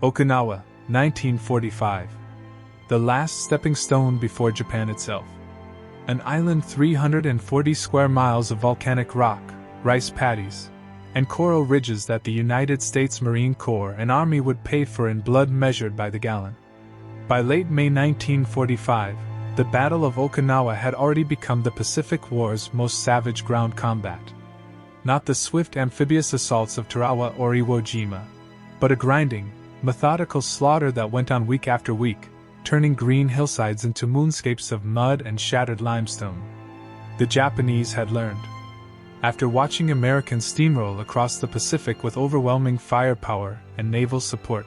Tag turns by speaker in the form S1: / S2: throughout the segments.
S1: Okinawa, 1945. The last stepping stone before Japan itself. An island 340 square miles of volcanic rock, rice paddies, and coral ridges that the United States Marine Corps and Army would pay for in blood measured by the gallon. By late May 1945, the Battle of Okinawa had already become the Pacific War's most savage ground combat. Not the swift amphibious assaults of Tarawa or Iwo Jima, but a grinding, methodical slaughter that went on week after week, turning green hillsides into moonscapes of mud and shattered limestone. The Japanese had learned. After watching Americans steamroll across the Pacific with overwhelming firepower and naval support,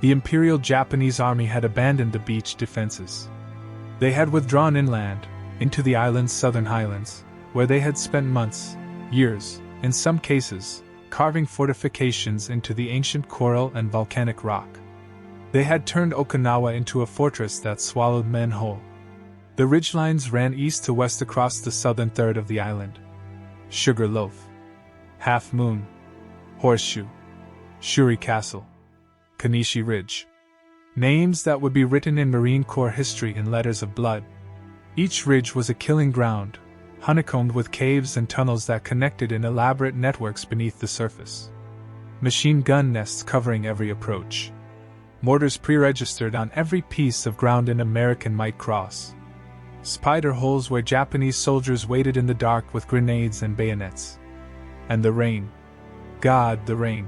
S1: the Imperial Japanese Army had abandoned the beach defenses. They had withdrawn inland, into the island's southern highlands, where they had spent months, years, in some cases, carving fortifications into the ancient coral and volcanic rock. They had turned Okinawa into a fortress that swallowed men whole. The ridgelines ran east to west across the southern third of the island. Sugar Loaf, Half Moon, Horseshoe, Shuri Castle, Kanishi Ridge. Names that would be written in Marine Corps history in letters of blood. Each ridge was a killing ground, honeycombed with caves and tunnels that connected in elaborate networks beneath the surface. Machine gun nests covering every approach. Mortars pre-registered on every piece of ground an American might cross. Spider holes where Japanese soldiers waited in the dark with grenades and bayonets. And the rain. God, the rain.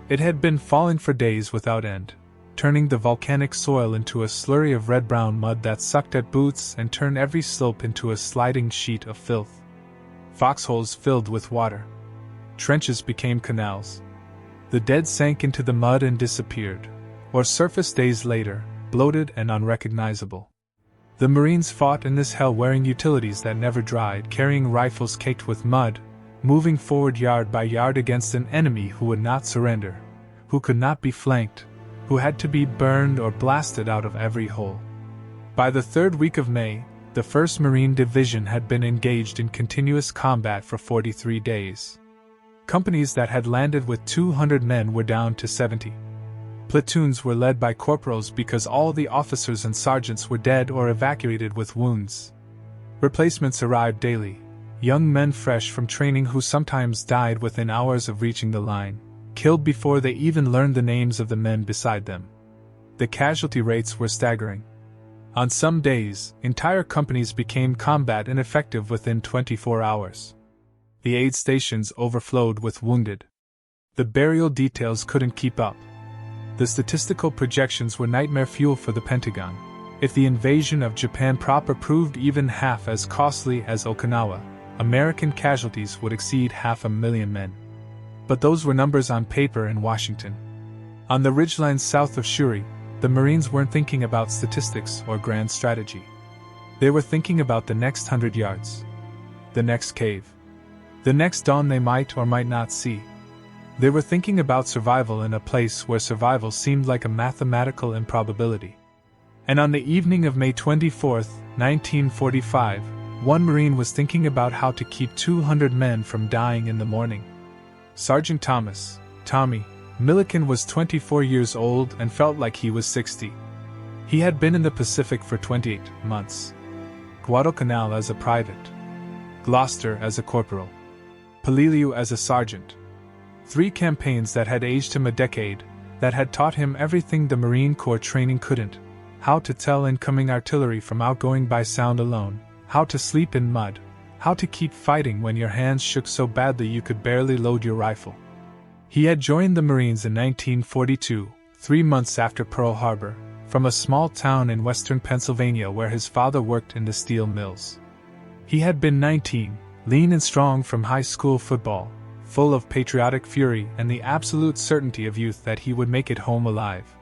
S1: It had been falling for days without end, turning the volcanic soil into a slurry of red-brown mud that sucked at boots and turned every slope into a sliding sheet of filth. Foxholes filled with water. Trenches became canals. The dead sank into the mud and disappeared, or surfaced days later, bloated and unrecognizable. The Marines fought in this hell wearing utilities that never dried, carrying rifles caked with mud, moving forward yard by yard against an enemy who would not surrender, who could not be flanked, who had to be burned or blasted out of every hole. By the third week of May, the 1st Marine Division had been engaged in continuous combat for 43 days. Companies that had landed with 200 men were down to 70. Platoons were led by corporals because all the officers and sergeants were dead or evacuated with wounds. Replacements arrived daily, young men fresh from training who sometimes died within hours of reaching the line, killed before they even learned the names of the men beside them. The casualty rates were staggering. On some days, entire companies became combat ineffective within 24 hours. The aid stations overflowed with wounded. The burial details couldn't keep up. The statistical projections were nightmare fuel for the Pentagon. If the invasion of Japan proper proved even half as costly as Okinawa, American casualties would exceed 500,000 men. But those were numbers on paper in Washington. On the ridgelines south of Shuri, the Marines weren't thinking about statistics or grand strategy. They were thinking about the next 100 yards. The next cave. The next dawn they might or might not see. They were thinking about survival in a place where survival seemed like a mathematical improbability. And on the evening of May 24, 1945, one Marine was thinking about how to keep 200 men from dying in the morning. Sergeant Tommy Milliken was 24 years old and felt like he was 60. He had been in the Pacific for 28 months. Guadalcanal as a private. Gloucester as a corporal. Peleliu as a sergeant. 3 campaigns that had aged him a decade, that had taught him everything the Marine Corps training couldn't: how to tell incoming artillery from outgoing by sound alone, how to sleep in mud, how to keep fighting when your hands shook so badly you could barely load your rifle. He had joined the Marines in 1942, 3 months after Pearl Harbor, from a small town in western Pennsylvania where his father worked in the steel mills. He had been 19, lean and strong from high school football, full of patriotic fury and the absolute certainty of youth that he would make it home alive.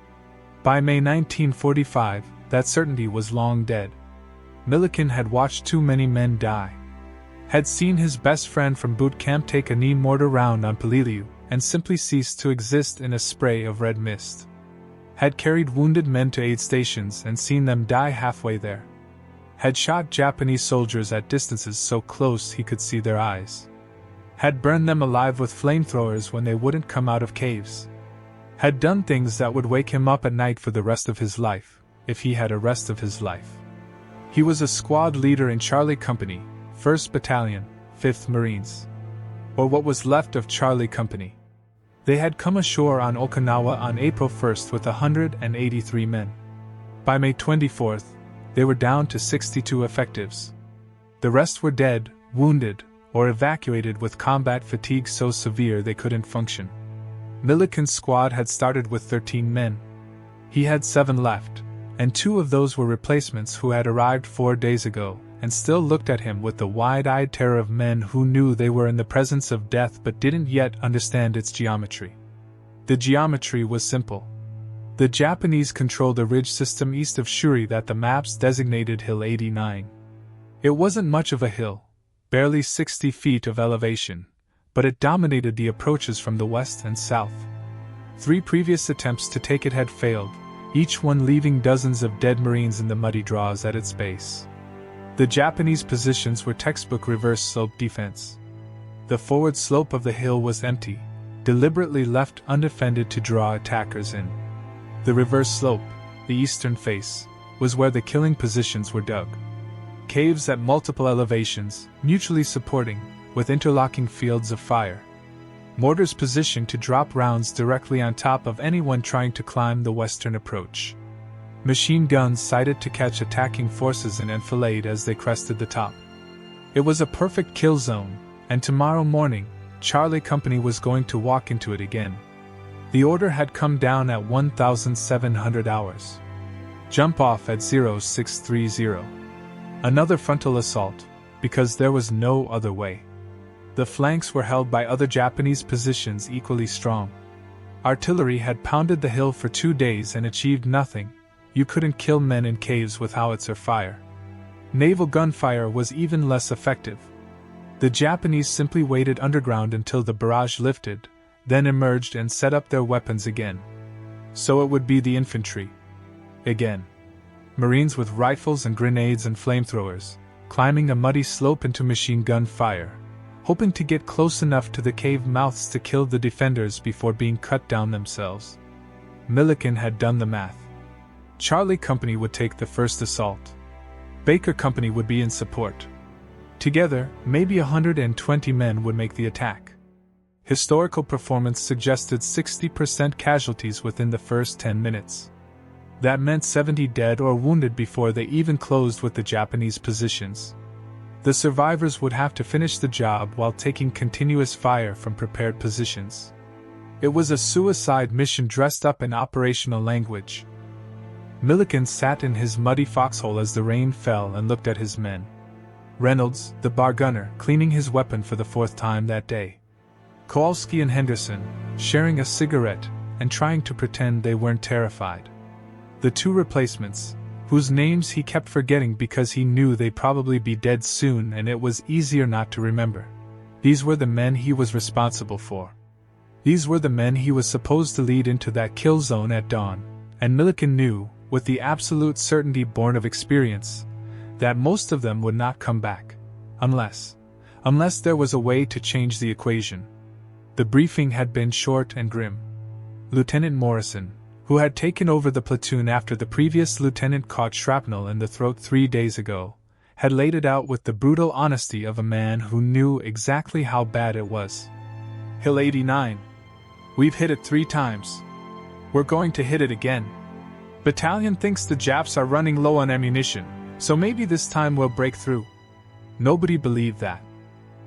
S1: By May 1945, that certainty was long dead. Milliken had watched too many men die. Had seen his best friend from boot camp take a knee mortar round on Peleliu and simply cease to exist in a spray of red mist. Had carried wounded men to aid stations and seen them die halfway there. Had shot Japanese soldiers at distances so close he could see their eyes. Had burned them alive with flamethrowers when they wouldn't come out of caves. had done things that would wake him up at night for the rest of his life, if he had a rest of his life. He was a squad leader in Charlie Company, 1st Battalion, 5th Marines. Or what was left of Charlie Company. They had come ashore on Okinawa on April 1st with 183 men. By May 24th, they were down to 62 effectives. The rest were dead, wounded, or evacuated with combat fatigue so severe they couldn't function. Milliken's squad had started with 13 men. He had 7 left, and 2 of those were replacements who had arrived 4 days ago, and still looked at him with the wide-eyed terror of men who knew they were in the presence of death but didn't yet understand its geometry. The geometry was simple. The Japanese controlled a ridge system east of Shuri that the maps designated Hill 89. It wasn't much of a hill, barely 60 feet of elevation, but it dominated the approaches from the west and south. 3 previous attempts to take it had failed, each one leaving dozens of dead Marines in the muddy draws at its base. The Japanese positions were textbook reverse slope defense. The forward slope of the hill was empty, deliberately left undefended to draw attackers in. The reverse slope, the eastern face, was where the killing positions were dug. Caves at multiple elevations, mutually supporting, with interlocking fields of fire. Mortars positioned to drop rounds directly on top of anyone trying to climb the western approach. Machine guns sighted to catch attacking forces and enfilade as they crested the top. It was a perfect kill zone, and tomorrow morning, Charlie Company was going to walk into it again. The order had come down at 1,700 hours. Jump off at 0630. Another frontal assault, because there was no other way. The flanks were held by other Japanese positions equally strong. Artillery had pounded the hill for 2 days and achieved nothing. You couldn't kill men in caves with howitzer fire. Naval gunfire was even less effective. The Japanese simply waited underground until the barrage lifted, then emerged and set up their weapons again. So it would be the infantry. Again. Marines with rifles and grenades and flamethrowers, climbing a muddy slope into machine gun fire, hoping to get close enough to the cave mouths to kill the defenders before being cut down themselves. Milliken had done the math. Charlie Company would take the first assault. Baker Company would be in support. Together, maybe 120 men would make the attack. Historical performance suggested 60% casualties within the first 10 minutes. That meant 70 dead or wounded before they even closed with the Japanese positions. The survivors would have to finish the job while taking continuous fire from prepared positions. It was a suicide mission dressed up in operational language. Milliken sat in his muddy foxhole as the rain fell and looked at his men. Reynolds, the bar gunner, cleaning his weapon for the 4th time that day. Kowalski and Henderson, sharing a cigarette and trying to pretend they weren't terrified. The 2 replacements, whose names he kept forgetting because he knew they'd probably be dead soon and it was easier not to remember. These were the men he was responsible for. These were the men he was supposed to lead into that kill zone at dawn, and Milliken knew, with the absolute certainty born of experience, that most of them would not come back. Unless there was a way to change the equation. The briefing had been short and grim. Lieutenant Morrison, who had taken over the platoon after the previous lieutenant caught shrapnel in the throat 3 days ago, had laid it out with the brutal honesty of a man who knew exactly how bad it was. Hill 89. We've hit it 3 times. We're going to hit it again. Battalion thinks the Japs are running low on ammunition, so maybe this time we'll break through. Nobody believed that.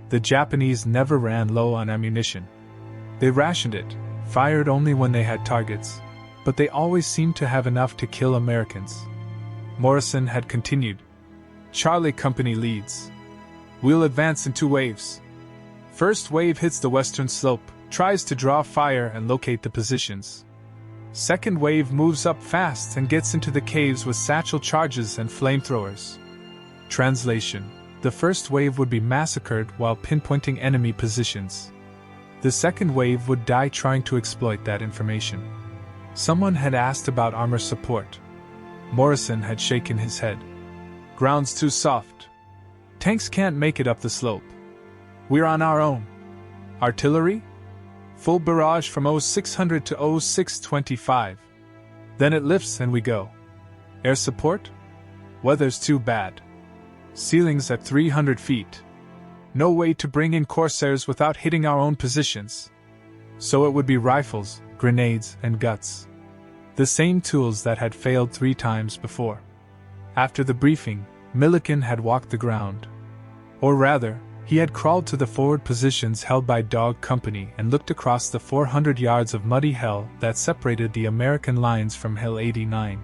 S1: The Japanese never ran low on ammunition. They rationed it, fired only when they had targets, but they always seemed to have enough to kill Americans. Morrison had continued. Charlie Company leads. We'll advance in 2 waves. First wave hits the western slope, tries to draw fire and locate the positions. Second wave moves up fast and gets into the caves with satchel charges and flamethrowers. Translation: the first wave would be massacred while pinpointing enemy positions. The second wave would die trying to exploit that information. Someone had asked about armor support. Morrison had shaken his head. Ground's too soft. Tanks can't make it up the slope. We're on our own. Artillery? Full barrage from 0600 to 0625. Then it lifts and we go. Air support? Weather's too bad. Ceilings at 300 feet. No way to bring in Corsairs without hitting our own positions. So it would be rifles, grenades, and guts. The same tools that had failed 3 times before. After the briefing, Milliken had walked the ground. Or rather, he had crawled to the forward positions held by Dog Company and looked across the 400 yards of muddy hell that separated the American lines from Hill 89.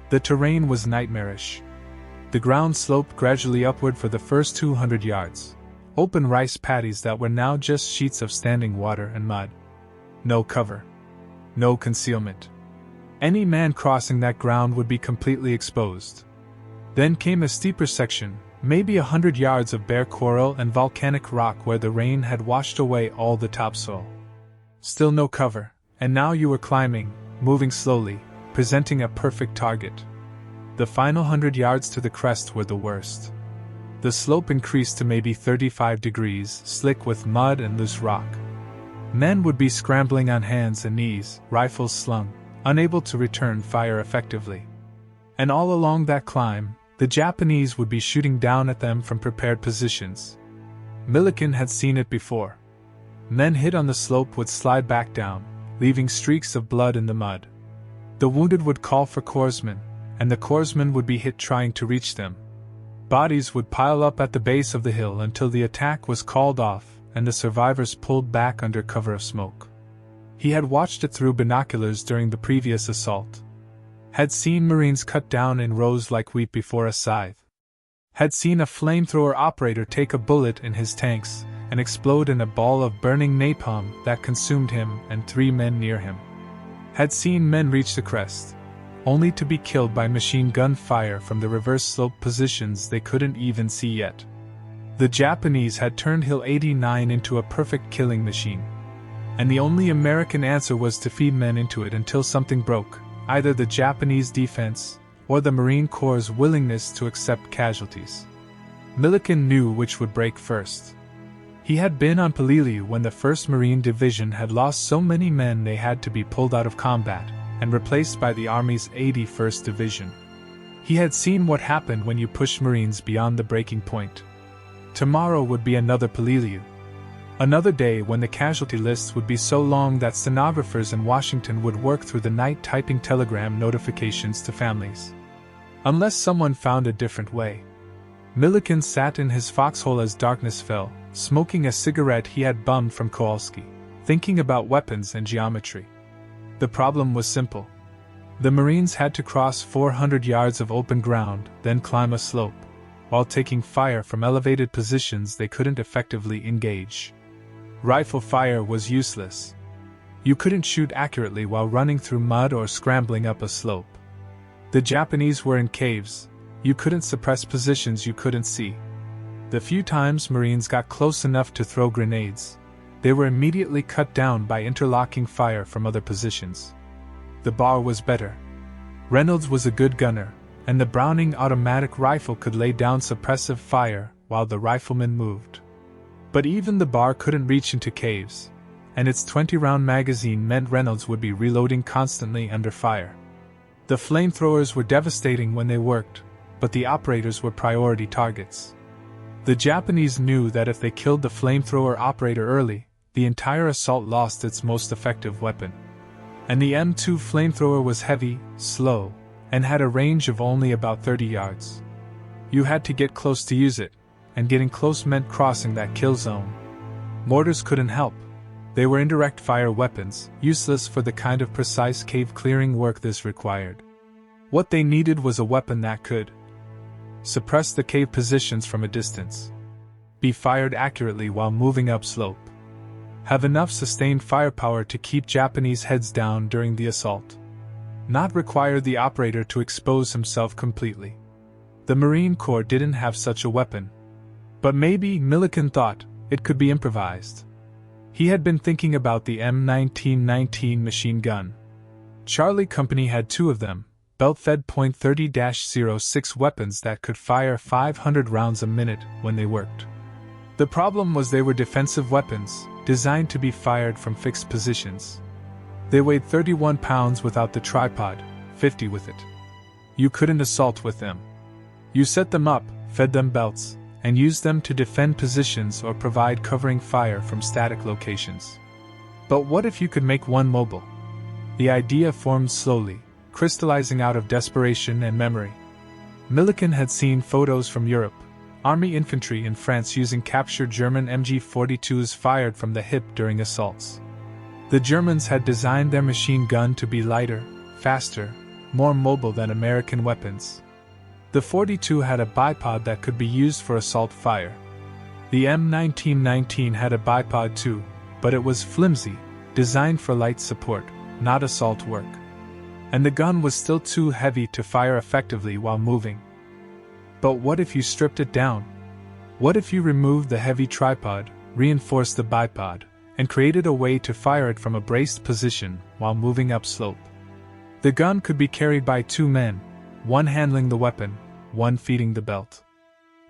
S1: The terrain was nightmarish. The ground sloped gradually upward for the first 200 yards. Open rice paddies that were now just sheets of standing water and mud. No cover. No concealment. Any man crossing that ground would be completely exposed. Then came a steeper section, maybe 100 yards of bare coral and volcanic rock where the rain had washed away all the topsoil. Still no cover, and now you were climbing, moving slowly, presenting a perfect target. The final 100 yards to the crest were the worst. The slope increased to maybe 35 degrees, slick with mud and loose rock. Men would be scrambling on hands and knees, rifles slung, unable to return fire effectively. And all along that climb, the Japanese would be shooting down at them from prepared positions. Milliken had seen it before. Men hit on the slope would slide back down, leaving streaks of blood in the mud. The wounded would call for corpsmen, and the corpsmen would be hit trying to reach them. Bodies would pile up at the base of the hill until the attack was called off and the survivors pulled back under cover of smoke. He had watched it through binoculars during the previous assault. Had seen Marines cut down in rows like wheat before a scythe. Had seen a flamethrower operator take a bullet in his tanks and explode in a ball of burning napalm that consumed him and 3 men near him. Had seen men reach the crest, only to be killed by machine gun fire from the reverse slope positions they couldn't even see yet. The Japanese had turned Hill 89 into a perfect killing machine. And the only American answer was to feed men into it until something broke, either the Japanese defense or the Marine Corps' willingness to accept casualties. Milliken knew which would break first. He had been on Peleliu when the 1st Marine Division had lost so many men they had to be pulled out of combat and replaced by the Army's 81st Division. He had seen what happened when you pushed Marines beyond the breaking point. Tomorrow would be another Peleliu. Another day when the casualty lists would be so long that stenographers in Washington would work through the night typing telegram notifications to families. Unless someone found a different way. Milliken sat in his foxhole as darkness fell, smoking a cigarette he had bummed from Kowalski, thinking about weapons and geometry. The problem was simple. The Marines had to cross 400 yards of open ground, then climb a slope, while taking fire from elevated positions they couldn't effectively engage. Rifle fire was useless. You couldn't shoot accurately while running through mud or scrambling up a slope. The Japanese were in caves. You couldn't suppress positions you couldn't see. The few times Marines got close enough to throw grenades, they were immediately cut down by interlocking fire from other positions. The bar was better. Reynolds was a good gunner, and the Browning automatic rifle could lay down suppressive fire while the riflemen moved. But even the bar couldn't reach into caves, and its 20-round magazine meant Reynolds would be reloading constantly under fire. The flamethrowers were devastating when they worked, but the operators were priority targets. The Japanese knew that if they killed the flamethrower operator early, the entire assault lost its most effective weapon. And the M2 flamethrower was heavy, slow, and had a range of only about 30 yards. You had to get close to use it, and getting close meant crossing that kill zone. Mortars couldn't help. They were indirect fire weapons, useless for the kind of precise cave-clearing work this required. What they needed was a weapon that could suppress the cave positions from a distance, be fired accurately while moving upslope, have enough sustained firepower to keep Japanese heads down during the assault, not require the operator to expose himself completely. The Marine Corps didn't have such a weapon. But maybe, Milliken thought, it could be improvised. He had been thinking about the M1919 machine gun. Charlie Company had 2 of them, belt-fed .30-06 weapons that could fire 500 rounds a minute when they worked. The problem was they were defensive weapons, designed to be fired from fixed positions. They weighed 31 pounds without the tripod, 50 with it. You couldn't assault with them. You set them up, fed them belts, and used them to defend positions or provide covering fire from static locations. But what if you could make one mobile? The idea formed slowly, crystallizing out of desperation and memory. Milliken had seen photos from Europe, Army infantry in France using captured German MG-42s fired from the hip during assaults. The Germans had designed their machine gun to be lighter, faster, more mobile than American weapons. The 42 had a bipod that could be used for assault fire. The M1919 had a bipod too, but it was flimsy, designed for light support, not assault work. And the gun was still too heavy to fire effectively while moving. But what if you stripped it down? What if you removed the heavy tripod, reinforced the bipod, and created a way to fire it from a braced position while moving upslope? The gun could be carried by two men, one handling the weapon, one feeding the belt.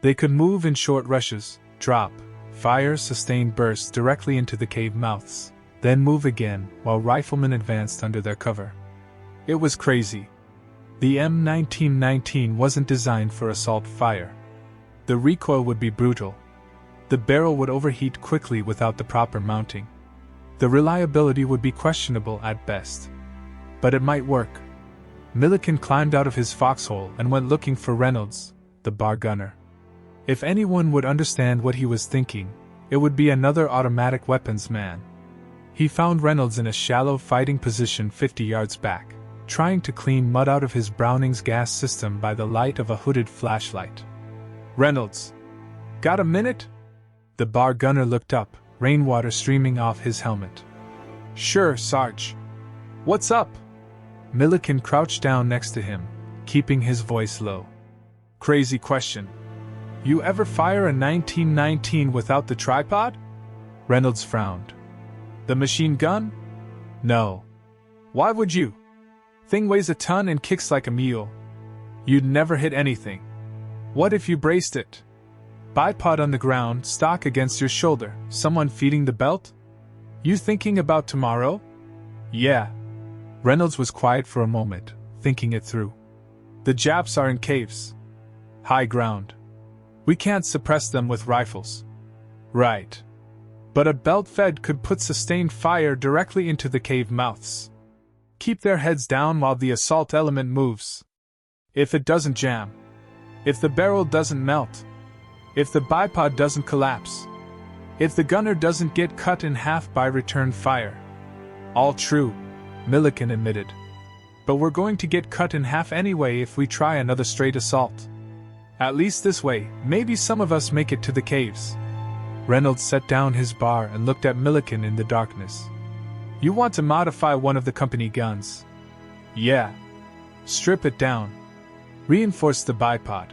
S1: They could move in short rushes, drop, fire sustained bursts directly into the cave mouths, then move again while riflemen advanced under their cover. It was crazy. The M1919 wasn't designed for assault fire. The recoil would be brutal. The barrel would overheat quickly without the proper mounting. The reliability would be questionable at best. But it might work. Milliken climbed out of his foxhole and went looking for Reynolds, the bar gunner. If anyone would understand what he was thinking, it would be another automatic weapons man. He found Reynolds in a shallow fighting position 50 yards back, trying to clean mud out of his Browning's gas system by the light of a hooded flashlight. "Reynolds, got a minute?" The bar gunner looked up, rainwater streaming off his helmet. "Sure, Sarge. What's up?" Milliken crouched down next to him, keeping his voice low. "Crazy question. You ever fire a 1919 without the tripod?" Reynolds frowned. "The machine gun? No. Why would you? Thing weighs a ton and kicks like a mule. You'd never hit anything. What if you braced it? Bipod on the ground, stock against your shoulder, someone feeding the belt? You thinking about tomorrow?" "Yeah." Reynolds was quiet for a moment, thinking it through. "The Japs are in caves. High ground. We can't suppress them with rifles." "Right. But a belt fed could put sustained fire directly into the cave mouths. Keep their heads down while the assault element moves. If it doesn't jam. If the barrel doesn't melt. If the bipod doesn't collapse. If the gunner doesn't get cut in half by return fire." "All true," Milliken admitted. "But we're going to get cut in half anyway if we try another straight assault. At least this way, maybe some of us make it to the caves." Reynolds set down his bar and looked at Milliken in the darkness. "You want to modify one of the company guns?" "Yeah. Strip it down. Reinforce the bipod.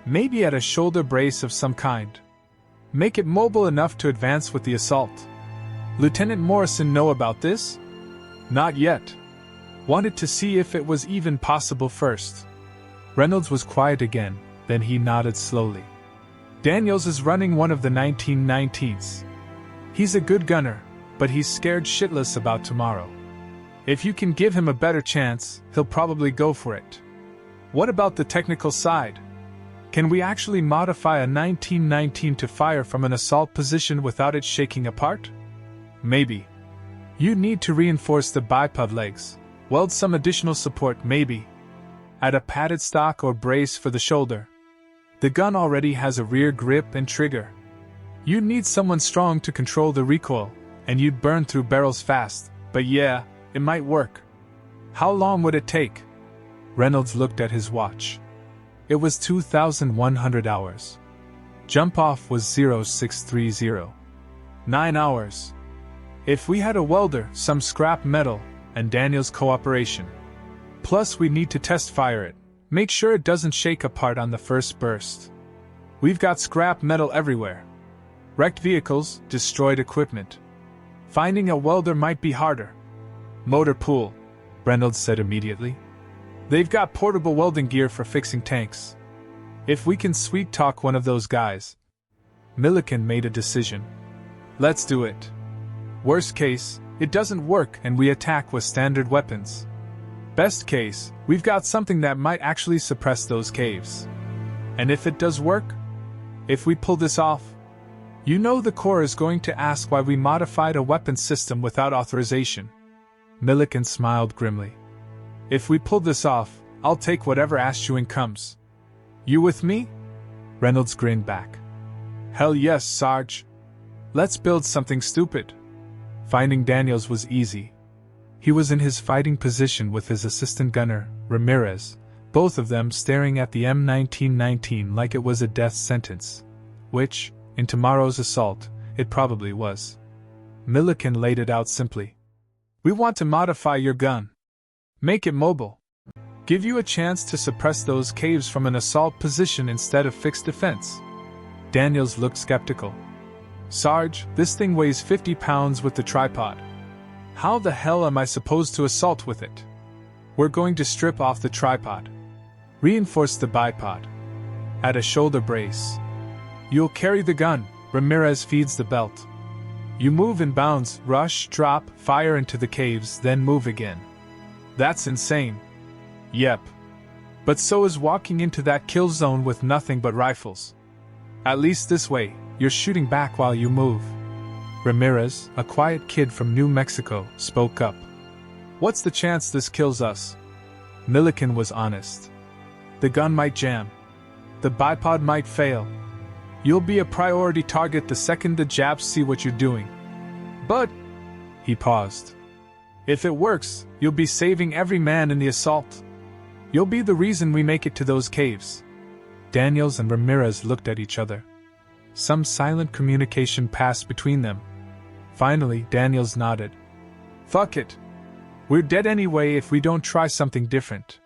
S1: Maybe add a shoulder brace of some kind. Make it mobile enough to advance with the assault. Lieutenant Morrison know about this?" "Not yet. Wanted to see if it was even possible first." Reynolds was quiet again, then he nodded slowly. "Daniels is running one of the 1919s. He's a good gunner, but he's scared shitless about tomorrow. If you can give him a better chance, he'll probably go for it." "What about the technical side? Can we actually modify a 1919 to fire from an assault position without it shaking apart?" "Maybe. You need to reinforce the bipod legs, weld some additional support maybe. Add a padded stock or brace for the shoulder. The gun already has a rear grip and trigger. You need someone strong to control the recoil, and you'd burn through barrels fast, but yeah, it might work." "How long would it take?" Reynolds looked at his watch. It was 2,100 hours. Jump off was 0630. 9 hours. If we had a welder, some scrap metal, and Daniel's cooperation. Plus we need to test fire it. Make sure it doesn't shake apart on the first burst. We've got scrap metal everywhere. Wrecked vehicles, destroyed equipment. Finding a welder might be harder. "Motor pool," Reynolds said immediately. "They've got portable welding gear for fixing tanks. If we can sweet talk one of those guys." Milliken made a decision. "Let's do it. Worst case, it doesn't work and we attack with standard weapons. Best case, we've got something that might actually suppress those caves. And if it does work? If we pull this off? You know the Corps is going to ask why we modified a weapons system without authorization. Milliken smiled grimly. If we pull this off, I'll take whatever ass chewing comes. You with me? Reynolds grinned back. Hell yes, Sarge. Let's build something stupid. Finding Daniels was easy. He was in his fighting position with his assistant gunner, Ramirez, both of them staring at the M1919 like it was a death sentence. Which, in tomorrow's assault, it probably was. Milliken laid it out simply. We want to modify your gun. Make it mobile. Give you a chance to suppress those caves from an assault position instead of fixed defense. Daniels looked skeptical. Sarge, this thing weighs 50 pounds with the tripod. How the hell am I supposed to assault with it? We're going to strip off the tripod. Reinforce the bipod. Add a shoulder brace. You'll carry the gun, Ramirez feeds the belt. You move in bounds, rush, drop, fire into the caves, then move again. That's insane. Yep. But so is walking into that kill zone with nothing but rifles. At least this way, you're shooting back while you move. Ramirez, a quiet kid from New Mexico, spoke up. What's the chance this kills us? Milliken was honest. The gun might jam. The bipod might fail. You'll be a priority target the second the Japs see what you're doing. But, he paused. If it works, you'll be saving every man in the assault. You'll be the reason we make it to those caves. Daniels and Ramirez looked at each other. Some silent communication passed between them. Finally, Daniels nodded. Fuck it. We're dead anyway if we don't try something different.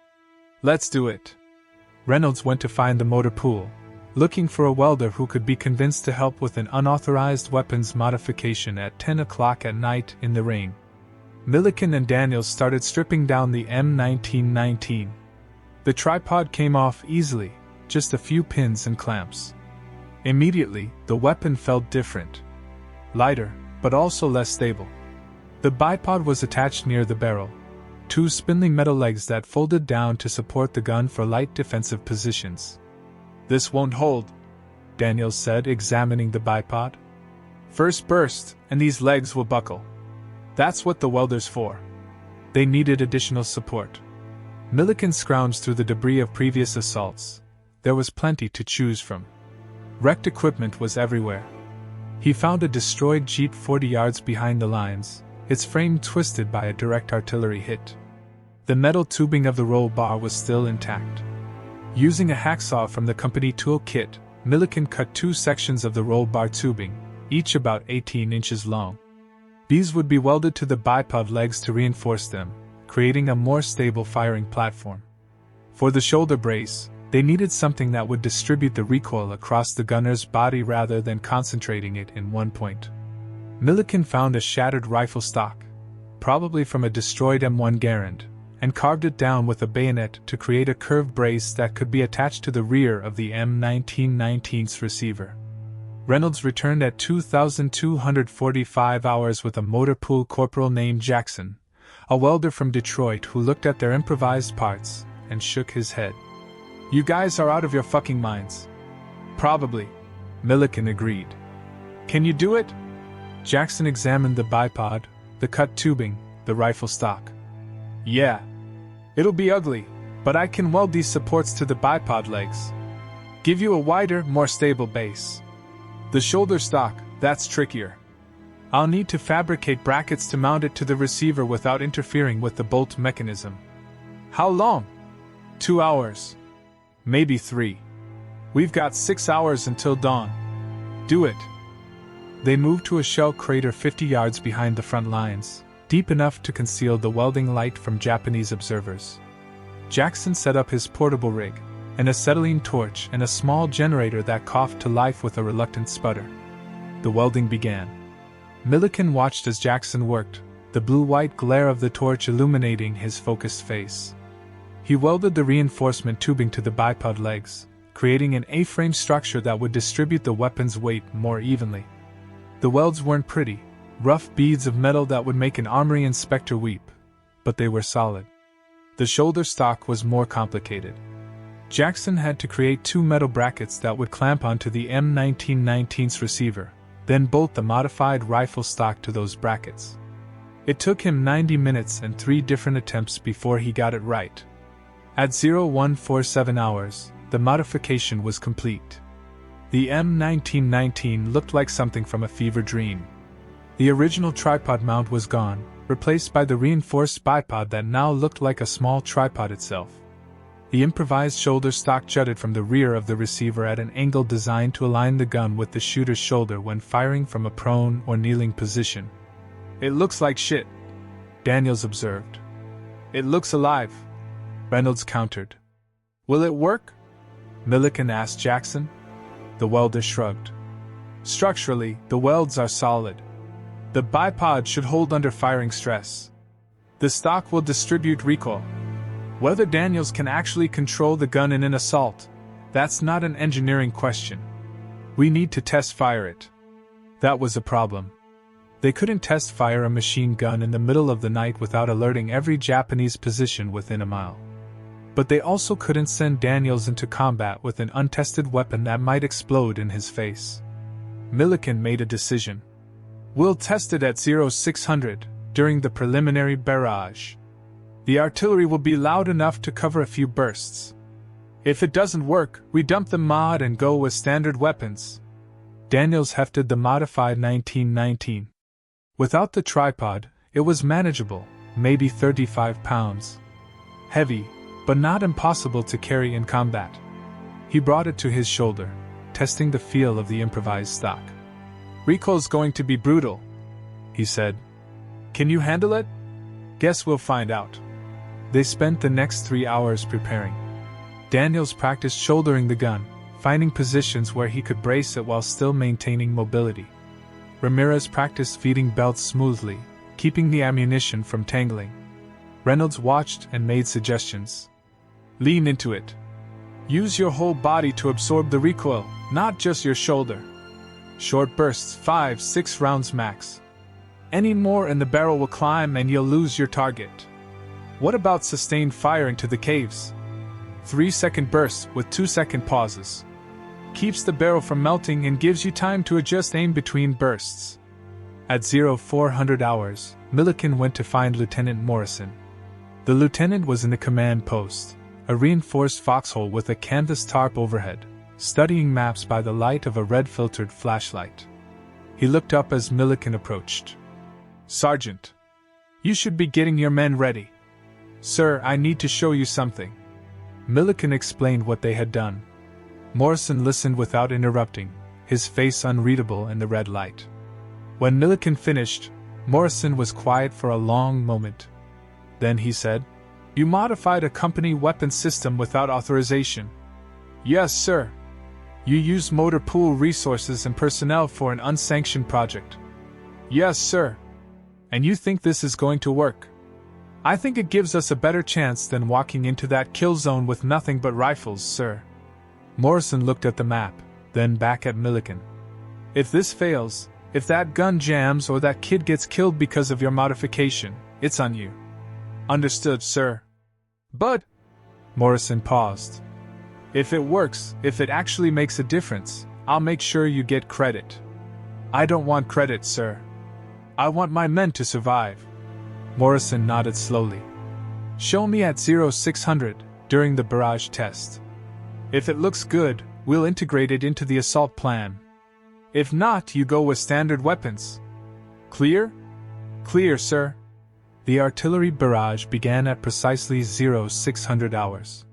S1: Let's do it. Reynolds went to find the motor pool, looking for a welder who could be convinced to help with an unauthorized weapons modification at 10 o'clock at night in the rain. Milliken and Daniels started stripping down the M1919. The tripod came off easily, just a few pins and clamps. Immediately, the weapon felt different. Lighter, but also less stable. The bipod was attached near the barrel. Two spindly metal legs that folded down to support the gun for light defensive positions. This won't hold, Daniels said, examining the bipod. First burst, and these legs will buckle. That's what the welder's for. They needed additional support. Milliken scrounged through the debris of previous assaults. There was plenty to choose from. Wrecked equipment was everywhere. He found a destroyed Jeep 40 yards behind the lines, its frame twisted by a direct artillery hit. The metal tubing of the roll bar was still intact. Using a hacksaw from the company tool kit, Milliken cut two sections of the roll bar tubing, each about 18 inches long. These would be welded to the bipod legs to reinforce them, creating a more stable firing platform. For the shoulder brace, they needed something that would distribute the recoil across the gunner's body rather than concentrating it in one point. Milliken found a shattered rifle stock, probably from a destroyed M1 Garand, and carved it down with a bayonet to create a curved brace that could be attached to the rear of the M1919's receiver. Reynolds returned at 2,245 hours with a motor pool corporal named Jackson, a welder from Detroit who looked at their improvised parts and shook his head. You guys are out of your fucking minds. Probably, Milliken agreed. Can you do it? Jackson examined the bipod, the cut tubing, the rifle stock. Yeah. It'll be ugly, but I can weld these supports to the bipod legs. Give you a wider, more stable base. The shoulder stock, that's trickier. I'll need to fabricate brackets to mount it to the receiver without interfering with the bolt mechanism. How long? 2 hours. Maybe 3. We've got 6 hours until dawn. Do it. They moved to a shell crater 50 yards behind the front lines, deep enough to conceal the welding light from Japanese observers. Jackson set up his portable rig, an acetylene torch and a small generator that coughed to life with a reluctant sputter. The welding began. Milliken watched as Jackson worked, the blue-white glare of the torch illuminating his focused face. He welded the reinforcement tubing to the bipod legs, creating an A-frame structure that would distribute the weapon's weight more evenly. The welds weren't pretty, Rough beads of metal that would make an armory inspector weep, but they were solid. The shoulder stock was more complicated. Jackson had to create 2 metal brackets that would clamp onto the M1919's receiver, then bolt the modified rifle stock to those brackets. It took him 90 minutes and 3 different attempts before he got it right. At 0147 hours, the modification was complete. The M1919 looked like something from a fever dream. The original tripod mount was gone, replaced by the reinforced bipod that now looked like a small tripod itself. The improvised shoulder stock jutted from the rear of the receiver at an angle designed to align the gun with the shooter's shoulder when firing from a prone or kneeling position. "It looks like shit," Daniels observed. "It looks alive," Reynolds countered. "Will it work?" Milliken asked Jackson. The welder shrugged. "Structurally, the welds are solid. The bipod should hold under firing stress. The stock will distribute recoil. Whether Daniels can actually control the gun in an assault, that's not an engineering question. We need to test fire it." That was a problem. They couldn't test fire a machine gun in the middle of the night without alerting every Japanese position within a mile. But they also couldn't send Daniels into combat with an untested weapon that might explode in his face. Milliken made a decision. "We'll test it at 0600, during the preliminary barrage. The artillery will be loud enough to cover a few bursts. If it doesn't work, we dump the mod and go with standard weapons." Daniels hefted the modified 1919. Without the tripod, it was manageable, maybe 35 pounds. Heavy, but not impossible to carry in combat. He brought it to his shoulder, testing the feel of the improvised stock. "Recoil's going to be brutal," he said. "Can you handle it?" "Guess we'll find out." They spent the next 3 hours preparing. Daniels practiced shouldering the gun, finding positions where he could brace it while still maintaining mobility. Ramirez practiced feeding belts smoothly, keeping the ammunition from tangling. Reynolds watched and made suggestions. "Lean into it. Use your whole body to absorb the recoil, not just your shoulder. Short bursts, 5-6 rounds max. Any more and the barrel will climb and you'll lose your target. What about sustained fire into the caves? 3-second bursts with 2-second pauses. Keeps the barrel from melting and gives you time to adjust aim between bursts." At 0400 hours, Milliken went to find Lieutenant Morrison. The lieutenant was in the command post, a reinforced foxhole with a canvas tarp overhead, studying maps by the light of a red-filtered flashlight. He looked up as Milliken approached. "Sergeant, you should be getting your men ready." "Sir, I need to show you something." Milliken explained what they had done. Morrison listened without interrupting, his face unreadable in the red light. When Milliken finished, Morrison was quiet for a long moment. Then he said, "You modified a company weapon system without authorization." "Yes, sir." "You used motor pool resources and personnel for an unsanctioned project." "Yes, sir." "And you think this is going to work?" "I think it gives us a better chance than walking into that kill zone with nothing but rifles, sir." Morrison looked at the map, then back at Milliken. "If this fails, if that gun jams or that kid gets killed because of your modification, it's on you." "Understood, sir." "But..." Morrison paused. "If it works, if it actually makes a difference, I'll make sure you get credit." "I don't want credit, sir. I want my men to survive." Morrison nodded slowly. "Show me at 0600, during the barrage test. If it looks good, we'll integrate it into the assault plan. If not, you go with standard weapons. Clear?" "Clear, sir." The artillery barrage began at precisely 0600 hours.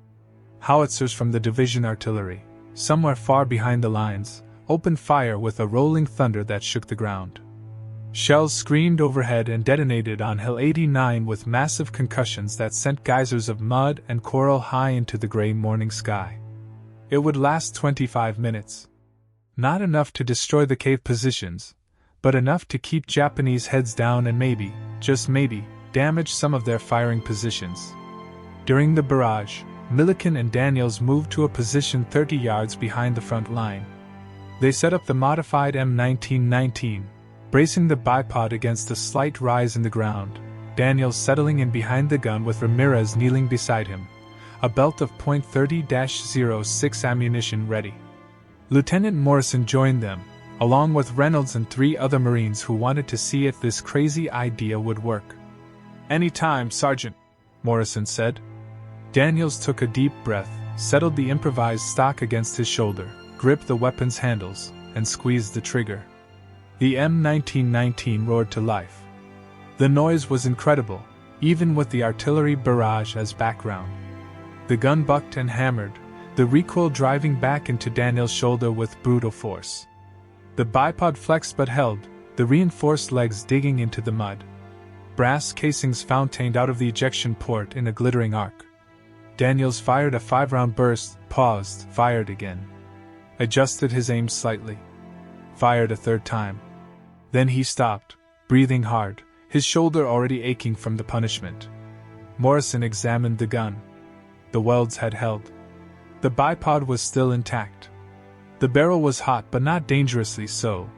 S1: Howitzers from the division artillery, somewhere far behind the lines, opened fire with a rolling thunder that shook the ground. Shells screamed overhead and detonated on Hill 89 with massive concussions that sent geysers of mud and coral high into the gray morning sky. It would last 25 minutes. Not enough to destroy the cave positions, but enough to keep Japanese heads down and maybe, just maybe, damage some of their firing positions. During the barrage, Milliken and Daniels moved to a position 30 yards behind the front line. They set up the modified M1919, bracing the bipod against a slight rise in the ground, Daniels settling in behind the gun with Ramirez kneeling beside him, a belt of .30-06 ammunition ready. Lieutenant Morrison joined them, along with Reynolds and 3 other Marines who wanted to see if this crazy idea would work. "Any time, Sergeant," Morrison said. Daniels took a deep breath, settled the improvised stock against his shoulder, gripped the weapon's handles, and squeezed the trigger. The M1919 roared to life. The noise was incredible, even with the artillery barrage as background. The gun bucked and hammered, the recoil driving back into Daniel's shoulder with brutal force. The bipod flexed but held, the reinforced legs digging into the mud. Brass casings fountained out of the ejection port in a glittering arc. Daniels fired a 5-round burst, paused, fired again. Adjusted his aim slightly. Fired a 3rd time. Then he stopped, breathing hard, his shoulder already aching from the punishment. Morrison examined the gun. The welds had held. The bipod was still intact. The barrel was hot but not dangerously so.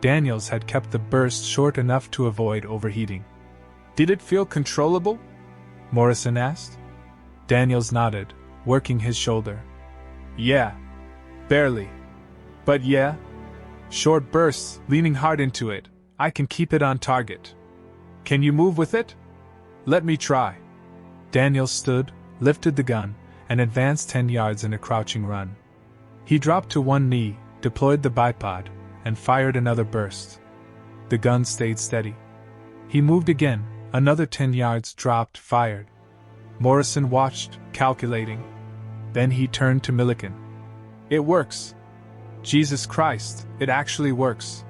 S1: Daniels had kept the burst short enough to avoid overheating. "Did it feel controllable?" Morrison asked. Daniels nodded, working his shoulder. "Yeah. Barely. But yeah. Short bursts, leaning hard into it. I can keep it on target. Can you move with it?" "Let me try." Daniels stood, lifted the gun, and advanced 10 yards in a crouching run. He dropped to one knee, deployed the bipod, and fired another burst. The gun stayed steady. He moved again, another 10 yards, dropped, fired. Morrison watched, calculating. Then he turned to Milliken. "It works. Jesus Christ, it actually works.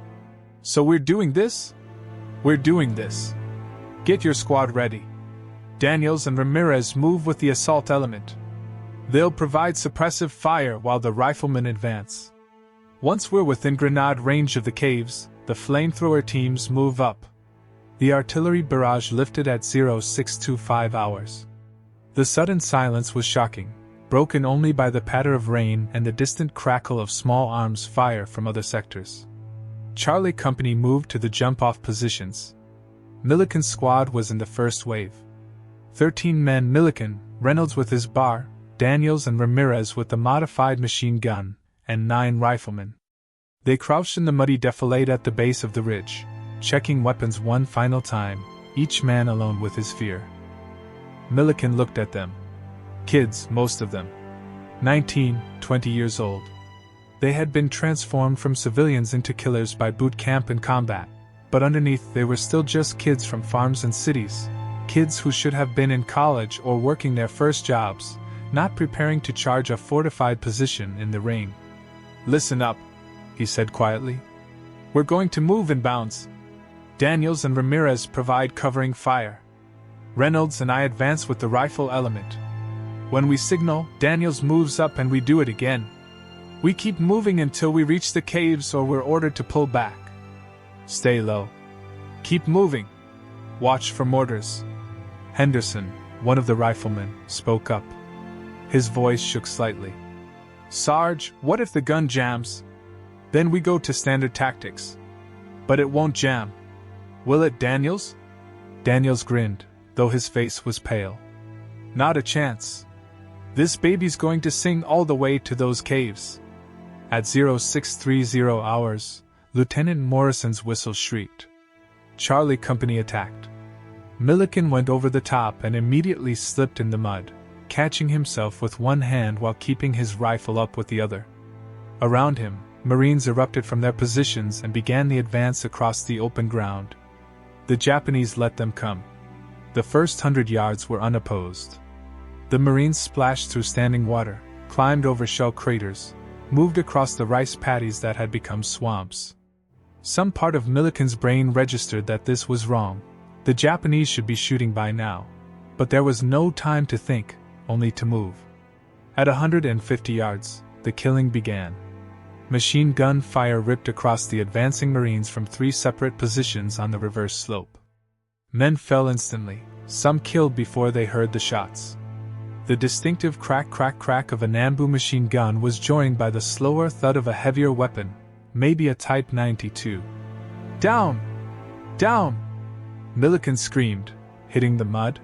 S1: So we're doing this? We're doing this. Get your squad ready. Daniels and Ramirez move with the assault element. They'll provide suppressive fire while the riflemen advance. Once we're within grenade range of the caves, the flamethrower teams move up." The artillery barrage lifted at 0625 hours. The sudden silence was shocking, broken only by the patter of rain and the distant crackle of small arms fire from other sectors. Charlie Company moved to the jump-off positions. Milliken's squad was in the first wave. 13 men: Milliken, Reynolds with his bar, Daniels and Ramirez with the modified machine gun, and 9 riflemen. They crouched in the muddy defilade at the base of the ridge, checking weapons one final time, each man alone with his fear. Milliken looked at them. Kids, most of them. 19, 20 years old. They had been transformed from civilians into killers by boot camp and combat, but underneath they were still just kids from farms and cities, kids who should have been in college or working their first jobs, not preparing to charge a fortified position in the rain. "Listen up," he said quietly. "We're going to move in bounds. Daniels and Ramirez provide covering fire. Reynolds and I advance with the rifle element. When we signal, Daniels moves up and we do it again. We keep moving until we reach the caves or we're ordered to pull back. Stay low. Keep moving. Watch for mortars." Henderson, one of the riflemen, spoke up. His voice shook slightly. "Sarge, what if the gun jams? Then we go to standard tactics. But it won't jam. Will it, Daniels?" Daniels grinned, though his face was pale. "Not a chance. This baby's going to sing all the way to those caves." At 0630 hours, Lieutenant Morrison's whistle shrieked. Charlie Company attacked. Milliken went over the top and immediately slipped in the mud, catching himself with one hand while keeping his rifle up with the other. Around him, Marines erupted from their positions and began the advance across the open ground. The Japanese let them come. The first 100 yards were unopposed. The Marines splashed through standing water, climbed over shell craters, moved across the rice paddies that had become swamps. Some part of Milliken's brain registered that this was wrong. The Japanese should be shooting by now. But there was no time to think, only to move. At 150 yards, the killing began. Machine gun fire ripped across the advancing Marines from 3 separate positions on the reverse slope. Men fell instantly, some killed before they heard the shots. The distinctive crack crack crack of a Nambu machine gun was joined by the slower thud of a heavier weapon, maybe a Type 92. "Down!" Down! Milliken screamed, hitting the mud.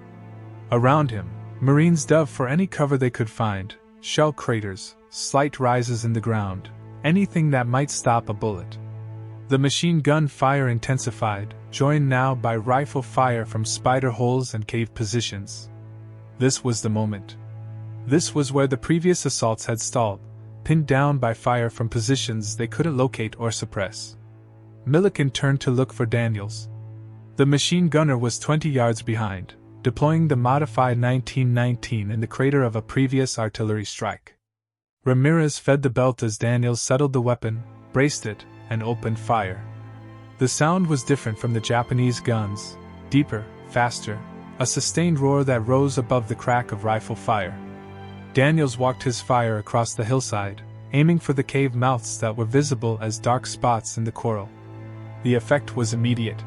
S1: Around him, Marines dove for any cover they could find, shell craters, slight rises in the ground, anything that might stop a bullet. The machine gun fire intensified, joined now by rifle fire from spider holes and cave positions. This was the moment. This was where the previous assaults had stalled, pinned down by fire from positions they couldn't locate or suppress. Milliken turned to look for Daniels. The machine gunner was 20 yards behind, deploying the modified 1919 in the crater of a previous artillery strike. Ramirez fed the belt as Daniels settled the weapon, braced it, and opened fire. The sound was different from the Japanese guns, deeper, faster, a sustained roar that rose above the crack of rifle fire. Daniels walked his fire across the hillside, aiming for the cave mouths that were visible as dark spots in the coral. The effect was immediate.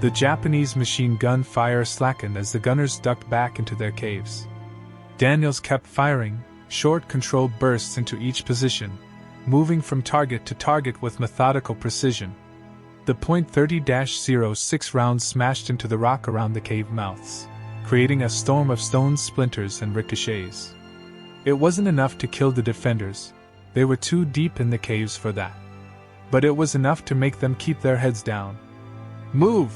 S1: The Japanese machine gun fire slackened as the gunners ducked back into their caves. Daniels kept firing, short controlled bursts into each position, moving from target to target with methodical precision. The .30-06 rounds smashed into the rock around the cave mouths, creating a storm of stone splinters and ricochets. It wasn't enough to kill the defenders, they were too deep in the caves for that. But it was enough to make them keep their heads down. "Move!